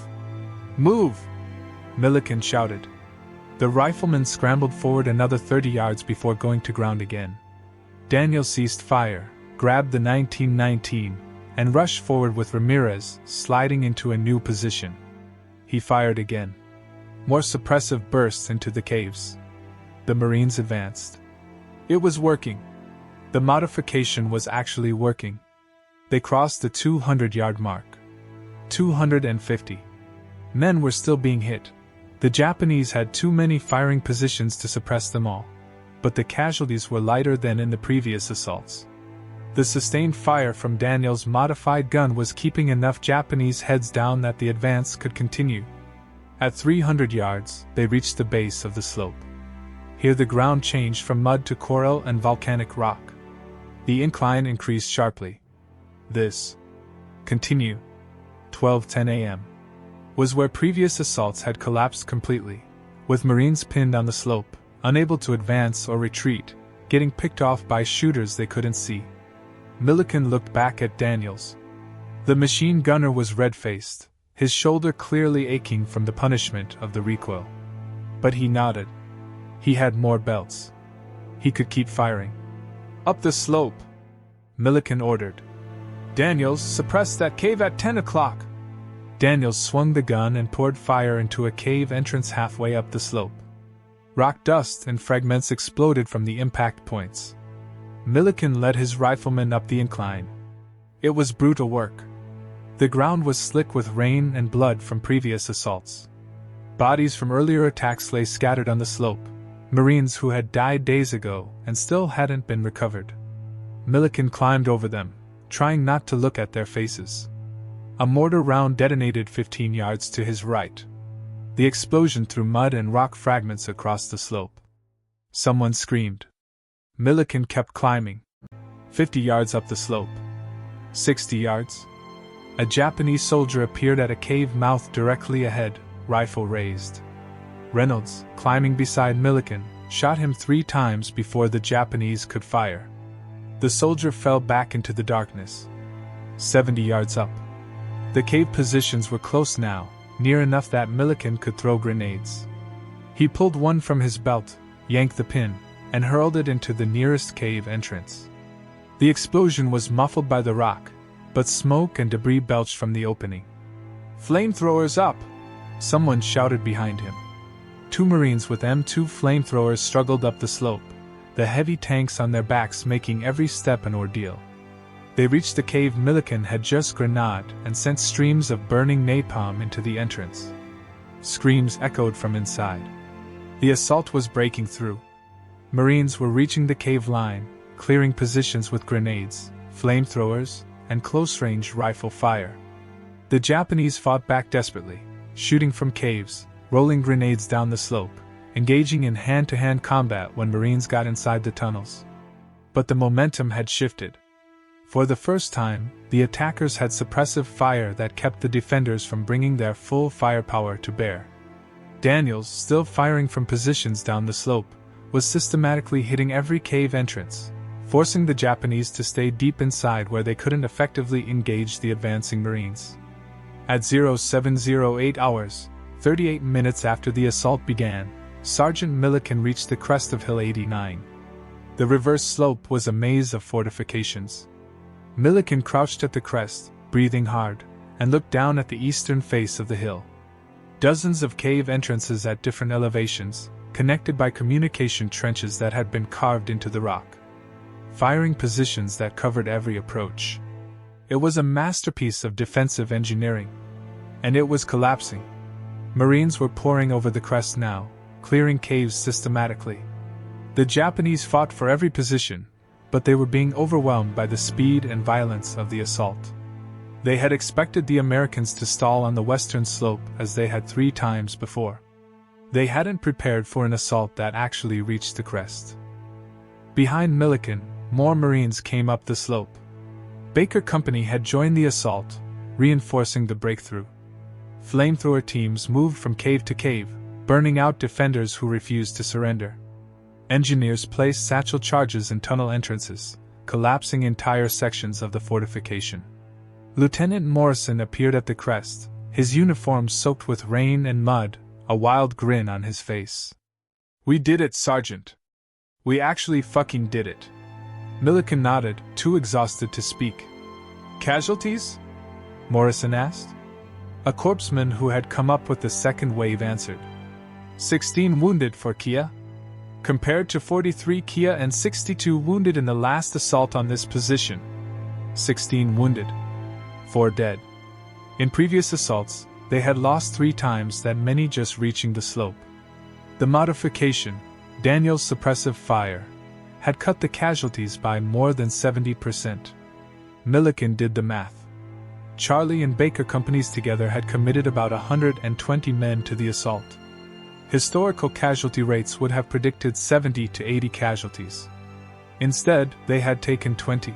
S1: Move!" Milliken shouted. The riflemen scrambled forward another 30 yards before going to ground again. Daniel ceased fire, grabbed the 1919, and rushed forward with Ramirez, sliding into a new position. He fired again. More suppressive bursts into the caves. The Marines advanced. It was working. The modification was actually working. They crossed the 200-yard mark. 250. Men were still being hit. The Japanese had too many firing positions to suppress them all. But the casualties were lighter than in the previous assaults. The sustained fire from Daniel's modified gun was keeping enough Japanese heads down that the advance could continue. At 300 yards, they reached the base of the slope. Here the ground changed from mud to coral and volcanic rock. The incline increased sharply. This continue 12:10 a.m. was where previous assaults had collapsed completely, with Marines pinned on the slope, unable to advance or retreat, getting picked off by shooters they couldn't see. Milliken looked back at Daniels. The machine gunner was red-faced, his shoulder clearly aching from the punishment of the recoil. But he nodded. He had more belts. He could keep firing. "Up the slope!" Milliken ordered. "Daniels, suppress that cave at 10 o'clock!" Daniels swung the gun and poured fire into a cave entrance halfway up the slope. Rock dust and fragments exploded from the impact points. Milliken led his riflemen up the incline. It was brutal work. The ground was slick with rain and blood from previous assaults. Bodies from earlier attacks lay scattered on the slope, Marines who had died days ago and still hadn't been recovered. Milliken climbed over them, trying not to look at their faces. A mortar round detonated 15 yards to his right. The explosion threw mud and rock fragments across the slope. Someone screamed. Milliken kept climbing. 50 yards up the slope. 60 yards. A Japanese soldier appeared at a cave mouth directly ahead, rifle raised. Reynolds, climbing beside Milliken, shot him 3 times before the Japanese could fire. The soldier fell back into the darkness. 70 yards up. The cave positions were close now, near enough that Milliken could throw grenades. He pulled one from his belt, yanked the pin, and hurled it into the nearest cave entrance. The explosion was muffled by the rock, but smoke and debris belched from the opening. "Flamethrowers up!" someone shouted behind him. 2 Marines with M2 flamethrowers struggled up the slope, the heavy tanks on their backs making every step an ordeal. They reached the cave Milliken had just grenaded and sent streams of burning napalm into the entrance. Screams echoed from inside. The assault was breaking through. Marines were reaching the cave line, clearing positions with grenades, flamethrowers, and close-range rifle fire. The Japanese fought back desperately, shooting from caves, rolling grenades down the slope, engaging in hand-to-hand combat when Marines got inside the tunnels. But the momentum had shifted. For the first time, the attackers had suppressive fire that kept the defenders from bringing their full firepower to bear. Daniels, still firing from positions down the slope, was systematically hitting every cave entrance, forcing the Japanese to stay deep inside where they couldn't effectively engage the advancing Marines. At 0708 hours, 38 minutes after the assault began, Sergeant Milliken reached the crest of Hill 89. The reverse slope was a maze of fortifications. Milliken crouched at the crest, breathing hard, and looked down at the eastern face of the hill. Dozens of cave entrances at different elevations, connected by communication trenches that had been carved into the rock. Firing positions that covered every approach. It was a masterpiece of defensive engineering. And it was collapsing. Marines were pouring over the crest now, clearing caves systematically. The Japanese fought for every position, but they were being overwhelmed by the speed and violence of the assault. They had expected the Americans to stall on the western slope as they had 3 times before. They hadn't prepared for an assault that actually reached the crest. Behind Milliken, more Marines came up the slope. Baker Company had joined the assault, reinforcing the breakthrough. Flamethrower teams moved from cave to cave, burning out defenders who refused to surrender. Engineers placed satchel charges in tunnel entrances, collapsing entire sections of the fortification. Lieutenant Morrison appeared at the crest, his uniform soaked with rain and mud, a wild grin on his face. "We did it, Sergeant. We actually fucking did it." Milliken nodded, too exhausted to speak. "Casualties?" Morrison asked. A corpsman who had come up with the second wave answered. 16 wounded for Kia. Compared to 43 Kia and 62 wounded in the last assault on this position. 16 wounded. 4 dead. In previous assaults, they had lost 3 times that many just reaching the slope. The modification, Daniel's suppressive fire, had cut the casualties by more than 70%. Milliken did the math. Charlie and Baker companies together had committed about 120 men to the assault. Historical casualty rates would have predicted 70 to 80 casualties. Instead, they had taken 20.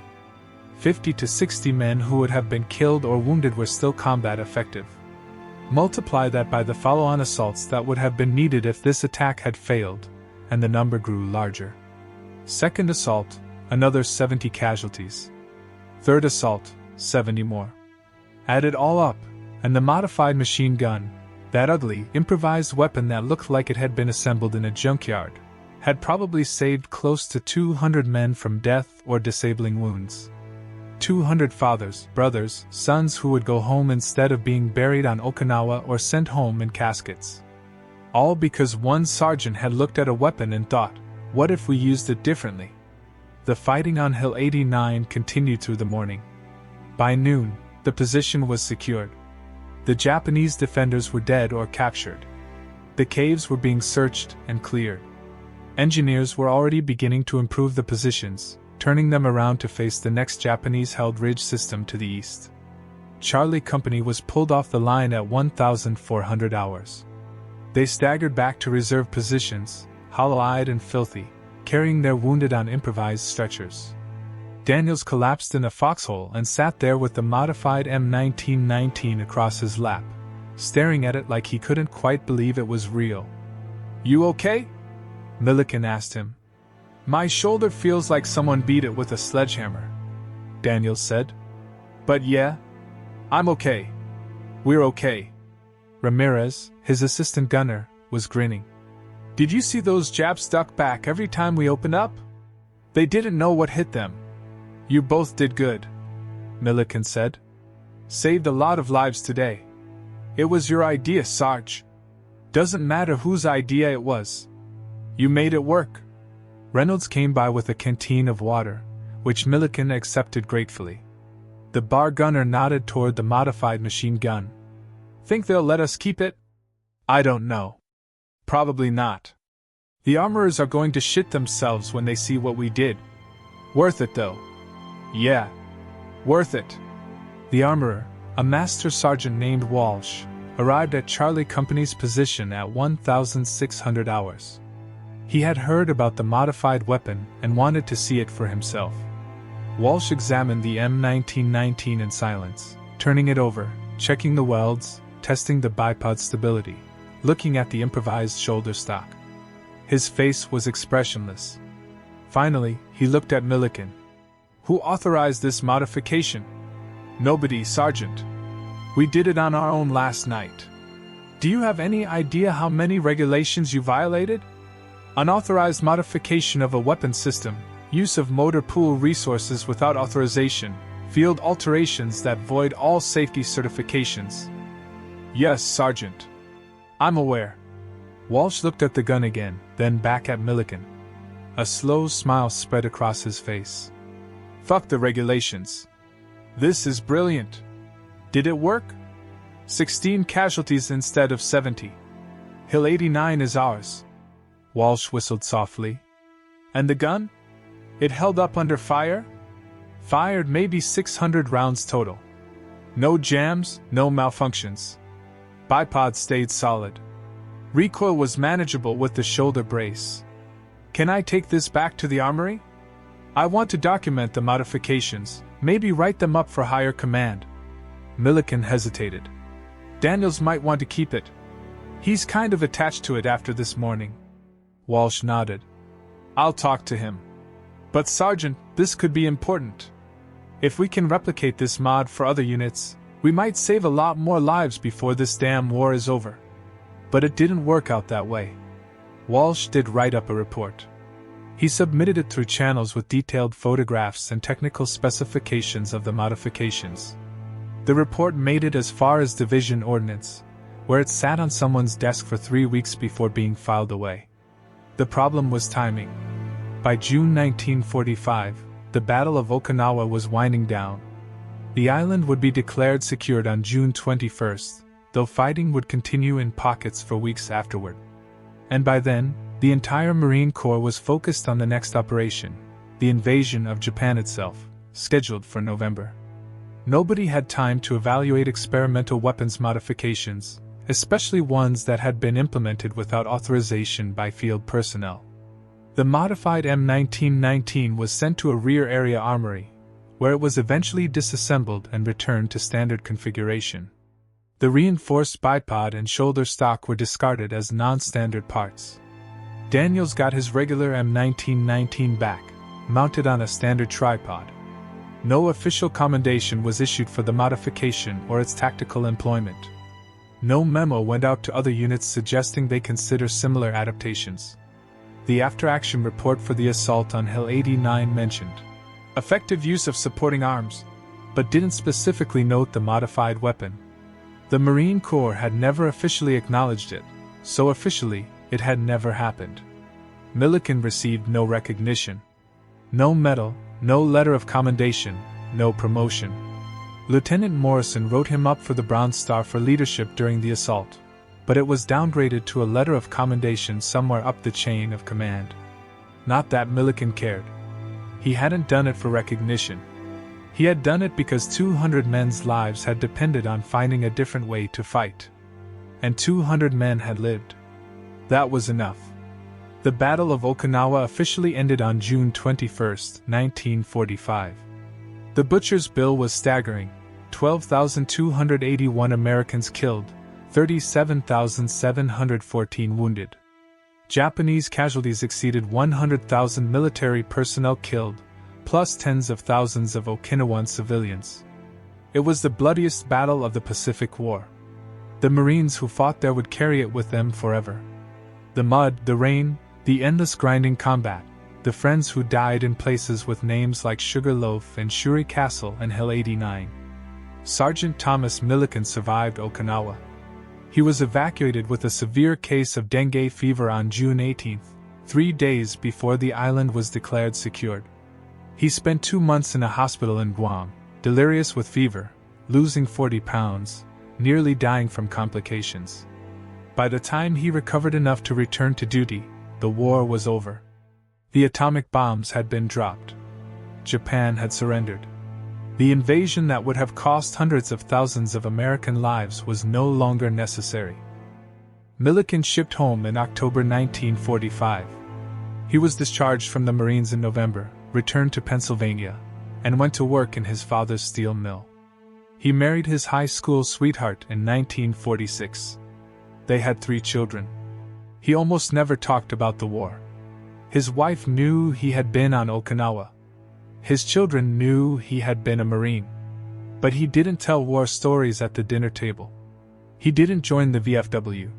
S1: 50 to 60 men who would have been killed or wounded were still combat effective. Multiply that by the follow-on assaults that would have been needed if this attack had failed, and the number grew larger. Second assault, another 70 casualties. Third assault, 70 more. Add it all up, and the modified machine gun, that ugly, improvised weapon that looked like it had been assembled in a junkyard, had probably saved close to 200 men from death or disabling wounds. 200 fathers, brothers, sons who would go home instead of being buried on Okinawa or sent home in caskets. All because one sergeant had looked at a weapon and thought, what if we used it differently? The fighting on Hill 89 continued through the morning. By noon, the position was secured. The Japanese defenders were dead or captured. The caves were being searched and cleared. Engineers were already beginning to improve the positions, turning them around to face the next Japanese-held ridge system to the east. Charlie Company was pulled off the line at 1,400 hours. They staggered back to reserve positions, hollow-eyed and filthy, carrying their wounded on improvised stretchers. Daniels collapsed in a foxhole and sat there with the modified M1919 across his lap, staring at it like he couldn't quite believe it was real. "You okay?" Milliken asked him. "My shoulder feels like someone beat it with a sledgehammer," Daniels said. "But yeah, I'm okay. We're okay." Ramirez, his assistant gunner, was grinning. "Did you see those Japs duck back every time we opened up? They didn't know what hit them." "You both did good," Milliken said. "Saved a lot of lives today. It was your idea, Sarge. Doesn't matter whose idea it was. You made it work." Reynolds came by with a canteen of water, which Milliken accepted gratefully. The bar gunner nodded toward the modified machine gun. "Think they'll let us keep it?" "I don't know. Probably not. The armorers are going to shit themselves when they see what we did. Worth it though." "Yeah. Worth it." The armorer, a master sergeant named Walsh, arrived at Charlie Company's position at 1,600 hours. He had heard about the modified weapon and wanted to see it for himself. Walsh examined the M1919 in silence, turning it over, checking the welds, testing the bipod stability, looking at the improvised shoulder stock. His face was expressionless. Finally, he looked at Milliken. "Who authorized this modification?" "Nobody, Sergeant. We did it on our own last night." "Do you have any idea how many regulations you violated?" "Unauthorized modification of a weapon system, use of motor pool resources without authorization, field alterations that void all safety certifications." "Yes, Sergeant. I'm aware." Walsh looked at the gun again, then back at Milliken. A slow smile spread across his face. "Fuck the regulations. This is brilliant. Did it work? 16 casualties instead of 70. Hill 89 is ours." Walsh whistled softly. "And the gun? It held up under fire? Fired maybe 600 rounds total. No jams, no malfunctions. Bipod stayed solid. Recoil was manageable with the shoulder brace. Can I take this back to the armory? I want to document the modifications, maybe write them up for higher command." Milliken hesitated. "Daniels might want to keep it. He's kind of attached to it after this morning." Walsh nodded. "I'll talk to him. But Sergeant, this could be important. If we can replicate this mod for other units, we might save a lot more lives before this damn war is over." But it didn't work out that way. Walsh did write up a report. He submitted it through channels with detailed photographs and technical specifications of the modifications. The report made it as far as Division Ordnance, where it sat on someone's desk for 3 weeks before being filed away. The problem was timing. By June 1945, the Battle of Okinawa was winding down. The island would be declared secured on June 21st, though fighting would continue in pockets for weeks afterward. And by then, the entire Marine Corps was focused on the next operation, the invasion of Japan itself, scheduled for November. Nobody had time to evaluate experimental weapons modifications, especially ones that had been implemented without authorization by field personnel. The modified M1919 was sent to a rear area armory, where it was eventually disassembled and returned to standard configuration. The reinforced bipod and shoulder stock were discarded as non-standard parts. Daniels got his regular M1919 back, mounted on a standard tripod. No official commendation was issued for the modification or its tactical employment. No memo went out to other units suggesting they consider similar adaptations. The after-action report for the assault on Hill 89 mentioned effective use of supporting arms, but didn't specifically note the modified weapon. The Marine Corps had never officially acknowledged it, so officially, it had never happened. Milliken received no recognition. No medal, no letter of commendation, no promotion. Lieutenant Morrison wrote him up for the Bronze Star for leadership during the assault, but it was downgraded to a letter of commendation somewhere up the chain of command. Not that Milliken cared. He hadn't done it for recognition. He had done it because 200 men's lives had depended on finding a different way to fight. And 200 men had lived. That was enough. The Battle of Okinawa officially ended on June 21, 1945. The butcher's bill was staggering: 12,281 Americans killed, 37,714 wounded. Japanese casualties exceeded 100,000 military personnel killed, plus tens of thousands of Okinawan civilians. It was the bloodiest battle of the Pacific War. The Marines who fought there would carry it with them forever. The mud, the rain, the endless grinding combat, the friends who died in places with names like Sugarloaf and Shuri Castle and Hill 89. Sergeant Thomas Milliken survived Okinawa. He was evacuated with a severe case of dengue fever on June 18, 3 days before the island was declared secured. He spent 2 months in a hospital in Guam, delirious with fever, losing 40 pounds, nearly dying from complications. By the time he recovered enough to return to duty, the war was over. The atomic bombs had been dropped. Japan had surrendered. The invasion that would have cost hundreds of thousands of American lives was no longer necessary. Milliken shipped home in October 1945. He was discharged from the Marines in November, returned to Pennsylvania, and went to work in his father's steel mill. He married his high school sweetheart in 1946. They had 3 children. He almost never talked about the war. His wife knew he had been on Okinawa. His children knew he had been a Marine. But he didn't tell war stories at the dinner table. He didn't join the VFW.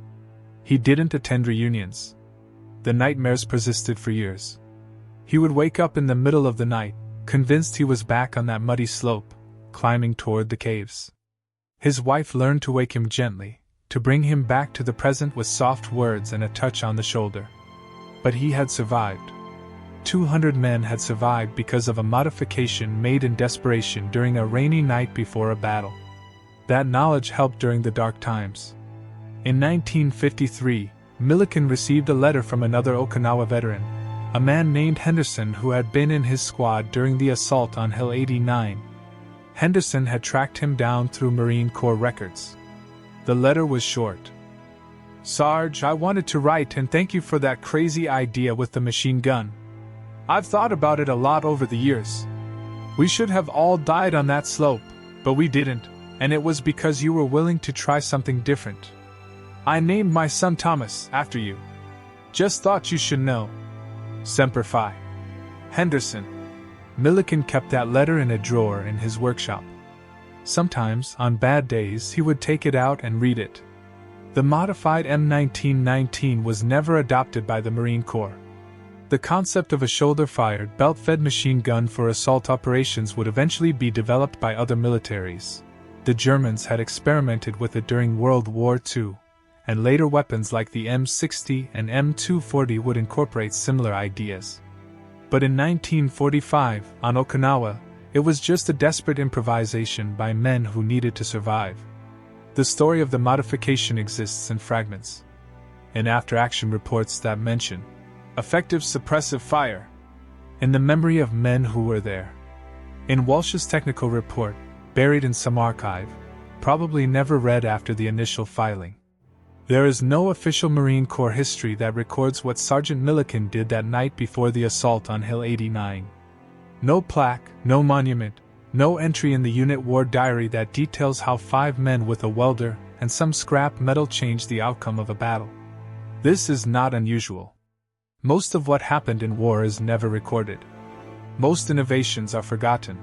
S1: He didn't attend reunions. The nightmares persisted for years. He would wake up in the middle of the night, convinced he was back on that muddy slope, climbing toward the caves. His wife learned to wake him gently, to bring him back to the present with soft words and a touch on the shoulder. But he had survived. 200 men had survived because of a modification made in desperation during a rainy night before a battle. That knowledge helped during the dark times. In 1953, Milliken received a letter from another Okinawa veteran, a man named Henderson who had been in his squad during the assault on Hill 89. Henderson had tracked him down through Marine Corps records. The letter was short. "Sarge, I wanted to write and thank you for that crazy idea with the machine gun. I've thought about it a lot over the years. We should have all died on that slope, but we didn't, and it was because you were willing to try something different. I named my son Thomas after you. Just thought you should know. Semper Fi. Henderson." Milliken kept that letter in a drawer in his workshop. Sometimes, on bad days, he would take it out and read it. The modified M1919 was never adopted by the Marine Corps. The concept of a shoulder-fired, belt-fed machine gun for assault operations would eventually be developed by other militaries. The Germans had experimented with it during World War II, and later weapons like the M60 and M240 would incorporate similar ideas. But in 1945, on Okinawa, it was just a desperate improvisation by men who needed to survive. The story of the modification exists in fragments, in after-action reports that mention effective suppressive fire, in the memory of men who were there. In Walsh's technical report, buried in some archive, probably never read after the initial filing. There is no official Marine Corps history that records what Sergeant Milliken did that night before the assault on Hill 89. No plaque, no monument, no entry in the unit war diary that details how 5 men with a welder and some scrap metal changed the outcome of a battle. This is not unusual. Most of what happened in war is never recorded. Most innovations are forgotten.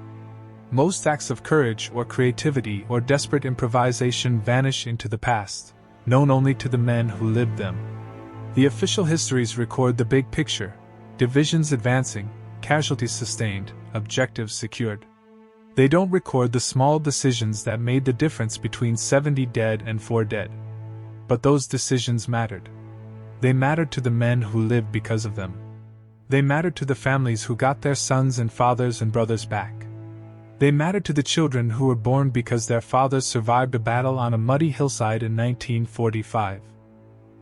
S1: Most acts of courage or creativity or desperate improvisation vanish into the past, known only to the men who lived them. The official histories record the big picture: divisions advancing, casualties sustained, objectives secured. They don't record the small decisions that made the difference between 70 dead and 4 dead. But those decisions mattered. They mattered to the men who lived because of them. They mattered to the families who got their sons and fathers and brothers back. They mattered to the children who were born because their fathers survived a battle on a muddy hillside in 1945.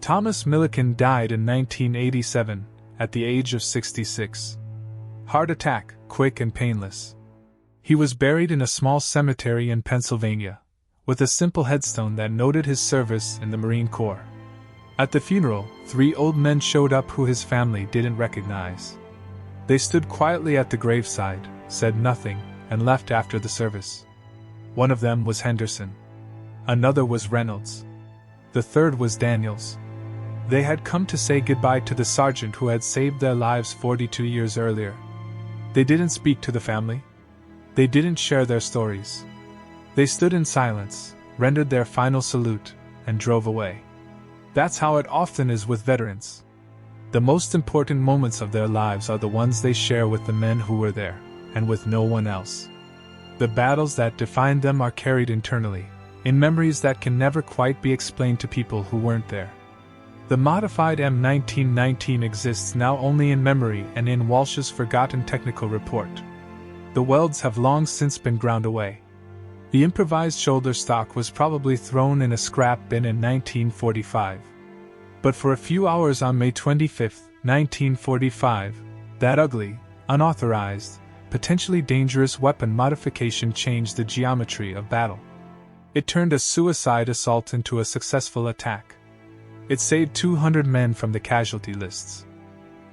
S1: Thomas Milliken died in 1987, at the age of 66. Heart attack, quick and painless. He was buried in a small cemetery in Pennsylvania, with a simple headstone that noted his service in the Marine Corps. At the funeral, 3 old men showed up who his family didn't recognize. They stood quietly at the graveside, said nothing, and left after the service. One of them was Henderson. Another was Reynolds. The third was Daniels. They had come to say goodbye to the sergeant who had saved their lives 42 years earlier. They didn't speak to the family. They didn't share their stories. They stood in silence, rendered their final salute, and drove away. That's how it often is with veterans. The most important moments of their lives are the ones they share with the men who were there, and with no one else. The battles that defined them are carried internally, in memories that can never quite be explained to people who weren't there. The modified M1919 exists now only in memory and in Walsh's forgotten technical report. The welds have long since been ground away. The improvised shoulder stock was probably thrown in a scrap bin in 1945. But for a few hours on May 25, 1945, that ugly, unauthorized, potentially dangerous weapon modification changed the geometry of battle. It turned a suicide assault into a successful attack. It saved 200 men from the casualty lists.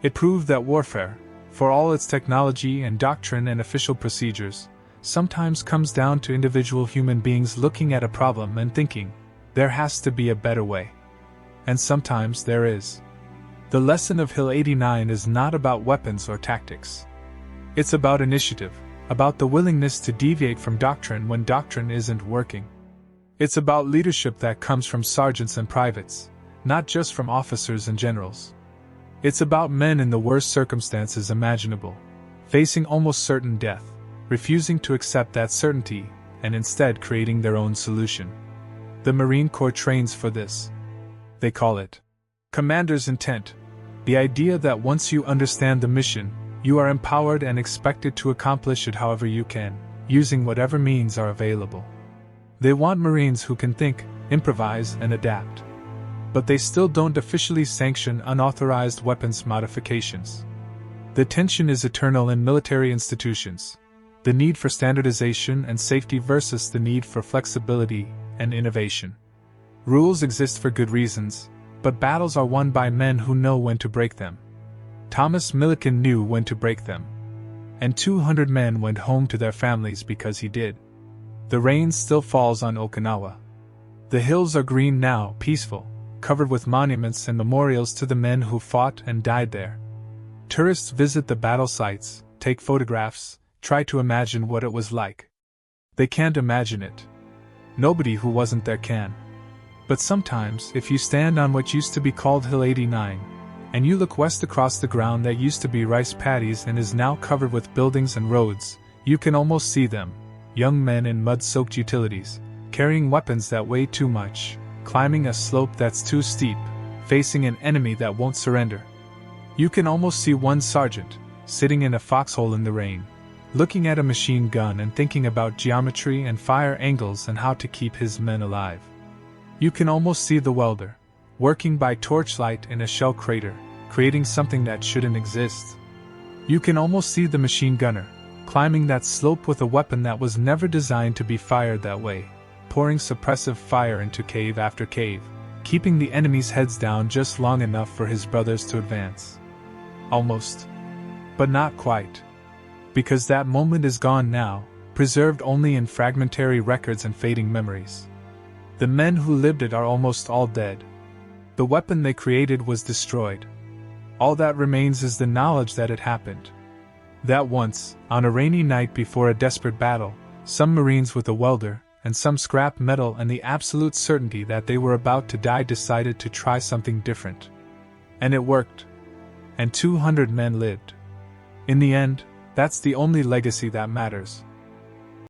S1: It proved that warfare, For all its technology and doctrine and official procedures, sometimes comes down to individual human beings looking at a problem and thinking, there has to be a better way. And sometimes there is. The lesson of Hill 89 is not about weapons or tactics. It's about initiative, about the willingness to deviate from doctrine when doctrine isn't working. It's about leadership that comes from sergeants and privates, not just from officers and generals. It's about men in the worst circumstances imaginable, facing almost certain death, refusing to accept that certainty, and instead creating their own solution. The Marine Corps trains for this. They call it commander's intent, the idea that once you understand the mission, you are empowered and expected to accomplish it however you can, using whatever means are available. They want Marines who can think, improvise, and adapt. But they still don't officially sanction unauthorized weapons modifications. The tension is eternal in military institutions. The need for standardization and safety versus the need for flexibility and innovation. Rules exist for good reasons, but battles are won by men who know when to break them. Thomas Milliken knew when to break them. And 200 men went home to their families because he did. The rain still falls on Okinawa. The hills are green now, peaceful, covered with monuments and memorials to the men who fought and died there. Tourists visit the battle sites, take photographs, try to imagine what it was like. They can't imagine it. Nobody who wasn't there can. But sometimes, if you stand on what used to be called Hill 89, and you look west across the ground that used to be rice paddies and is now covered with buildings and roads, you can almost see them, young men in mud-soaked utilities, carrying weapons that weigh too much, climbing a slope that's too steep, facing an enemy that won't surrender. You can almost see one sergeant, sitting in a foxhole in the rain, looking at a machine gun and thinking about geometry and fire angles and how to keep his men alive. You can almost see the welder, working by torchlight in a shell crater, creating something that shouldn't exist. You can almost see the machine gunner, climbing that slope with a weapon that was never designed to be fired that way, pouring suppressive fire into cave after cave, keeping the enemy's heads down just long enough for his brothers to advance. Almost. But not quite. Because that moment is gone now, preserved only in fragmentary records and fading memories. The men who lived it are almost all dead. The weapon they created was destroyed. All that remains is the knowledge that it happened. That once, on a rainy night before a desperate battle, some Marines with a welder, and some scrap metal and the absolute certainty that they were about to die decided to try something different. And it worked. And 200 men lived. In the end, that's the only legacy that matters.